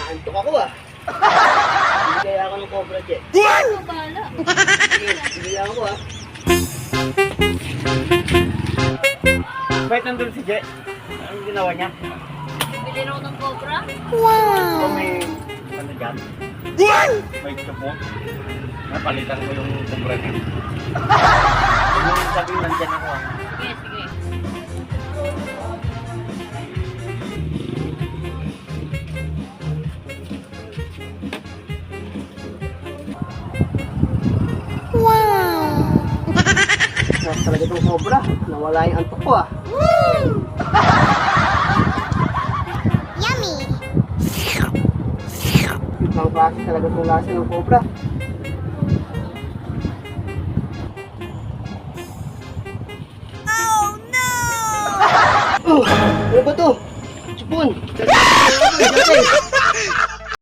Naantok ako ah. Hindi kaya ako ng Cobra Che. Ikaw bahala. Sige, hindi lang ako ah. Bakit nandun si Je? Anong ginawa niya? Bili raw ng cobra. Kung may ano dyan? May tsupo? Napalitan ko yung kumbra niya. Yung sabihin nandyan ako ah. Sige, sige. Mas talaga itong Cobra. Nawala yung antok ko ah. Yummy! Ibang klase talaga itong lasa ng Cobra. Oh no! Oh! Ano ba to? Sipon! Dati!